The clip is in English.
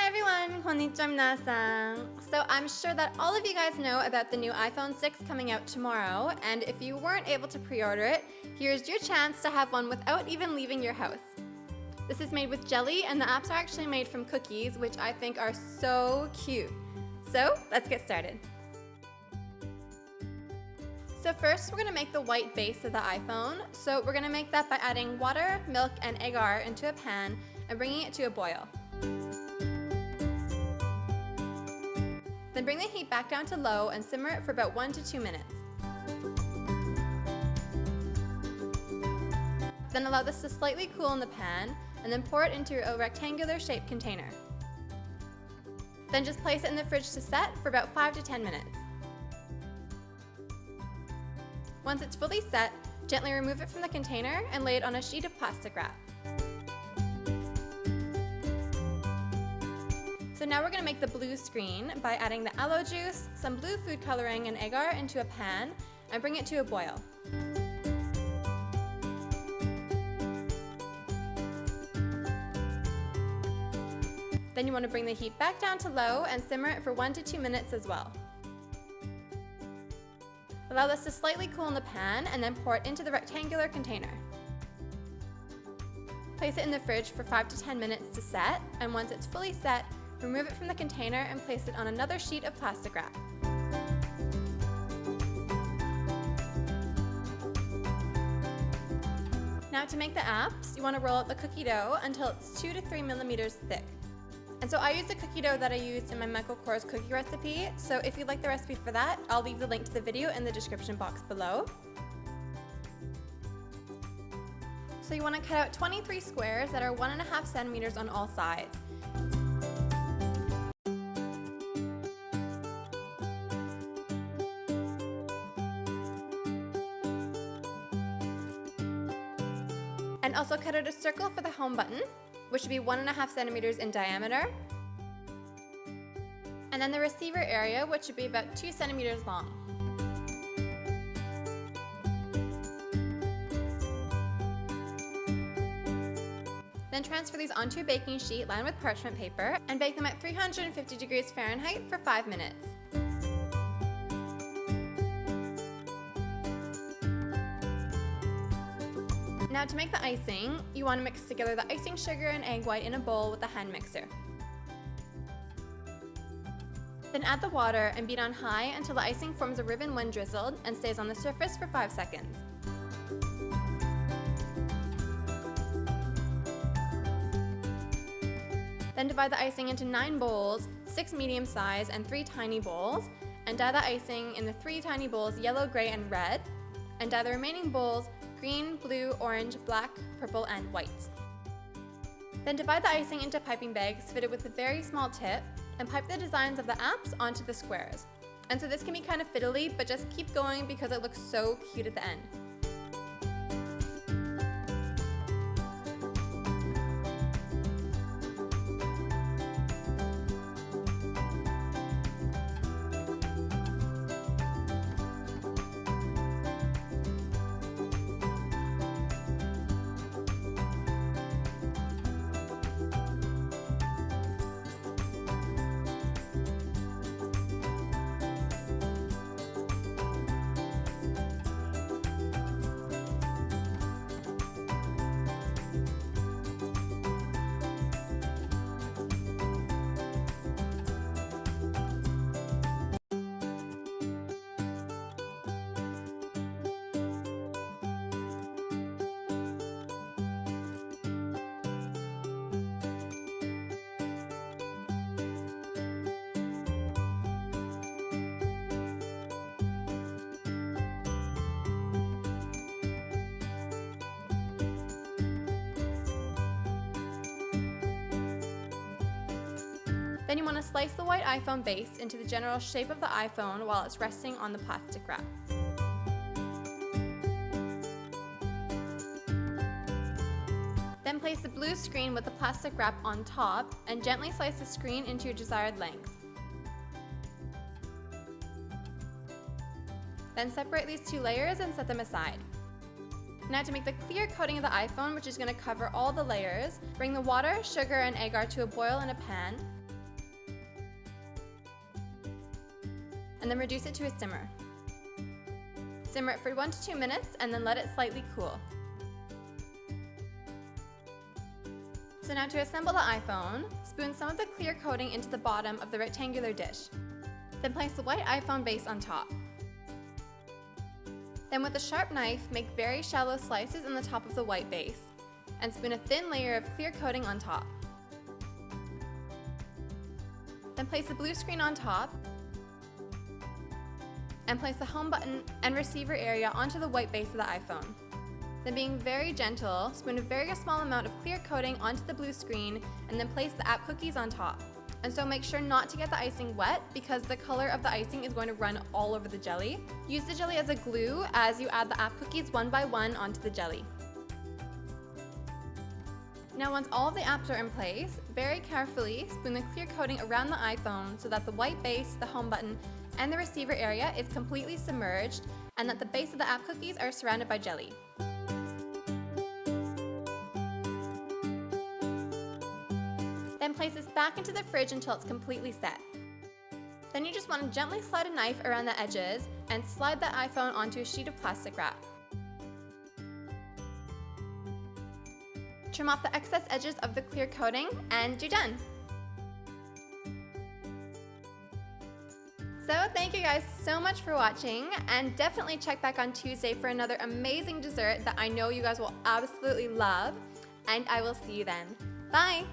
everyone! Konnichiwa minasan! So I'm sure that all of you guys know about the new iPhone 6 coming out tomorrow, and if you weren't able to pre-order it, here's your chance to have one without even leaving your house. This is made with jelly, and the apps are actually made from cookies, which I think are so cute. So let's get started. So first we're going to make the white base of the iPhone. So we're going to make that by adding water, milk, and agar into a pan and bringing it to a boil. Then bring the heat back down to low and simmer it for about 1 to 2 minutes. Then allow this to slightly cool in the pan and then pour it into a rectangular shaped container. Then just place it in the fridge to set for about 5 to 10 minutes. Once it's fully set, gently remove it from the container and lay it on a sheet of plastic wrap. So now we're going to make the blue screen by adding the aloe juice, some blue food coloring, and agar into a pan and bring it to a boil. Then you want to bring the heat back down to low and simmer it for 1 to 2 minutes as well. Allow this to slightly cool in the pan and then pour it into the rectangular container. Place it in the fridge for 5 to 10 minutes to set, and once it's fully set, remove it from the container and place it on another sheet of plastic wrap. Now to make the apps, you want to roll out the cookie dough until it's 2 to 3 millimeters thick. And so I use the cookie dough that I used in my Michael Kors cookie recipe, so if you'd like the recipe for that, I'll leave the link to the video in the description box below. So you want to cut out 23 squares that are 1.5 centimeters on all sides. And also cut out a circle for the home button, which should be 1.5 centimeters in diameter. And then the receiver area, which should be about 2 centimeters long. Then transfer these onto a baking sheet lined with parchment paper and bake them at 350 degrees Fahrenheit for 5 minutes. Now to make the icing, you want to mix together the icing sugar and egg white in a bowl with a hand mixer. Then add the water and beat on high until the icing forms a ribbon when drizzled and stays on the surface for 5 seconds. Then divide the icing into 9 bowls, 6 medium size and 3 tiny bowls, and dye the icing in the 3 tiny bowls yellow, gray, and red, and dye the remaining bowls green, blue, orange, black, purple, and white. Then divide the icing into piping bags fitted with a very small tip and pipe the designs of the apps onto the squares. And so this can be kind of fiddly, but just keep going because it looks so cute at the end. Then you want to slice the white iPhone base into the general shape of the iPhone while it's resting on the plastic wrap. Then place the blue screen with the plastic wrap on top and gently slice the screen into your desired length. Then separate these 2 layers and set them aside. Now to make the clear coating of the iPhone, which is going to cover all the layers, bring the water, sugar, and agar to a boil in a pan, and then reduce it to a simmer. Simmer it for 1 to 2 minutes and then let it slightly cool. So now to assemble the iPhone, spoon some of the clear coating into the bottom of the rectangular dish. Then place the white iPhone base on top. Then with a sharp knife, make very shallow slices in the top of the white base, and spoon a thin layer of clear coating on top. Then place the blue screen on top, and place the home button and receiver area onto the white base of the iPhone. Then being very gentle, spoon a very small amount of clear coating onto the blue screen and then place the app cookies on top. And so make sure not to get the icing wet because the color of the icing is going to run all over the jelly. Use the jelly as a glue as you add the app cookies one by one onto the jelly. Now once all of the apps are in place, very carefully spoon the clear coating around the iPhone so that the white base, the home button, and the receiver area is completely submerged and that the base of the app cookies are surrounded by jelly. Then place this back into the fridge until it's completely set. Then you just want to gently slide a knife around the edges and slide the iPhone onto a sheet of plastic wrap. Trim off the excess edges of the clear coating and you're done! So thank you guys so much for watching, and definitely check back on Tuesday for another amazing dessert that I know you guys will absolutely love, and I will see you then. Bye!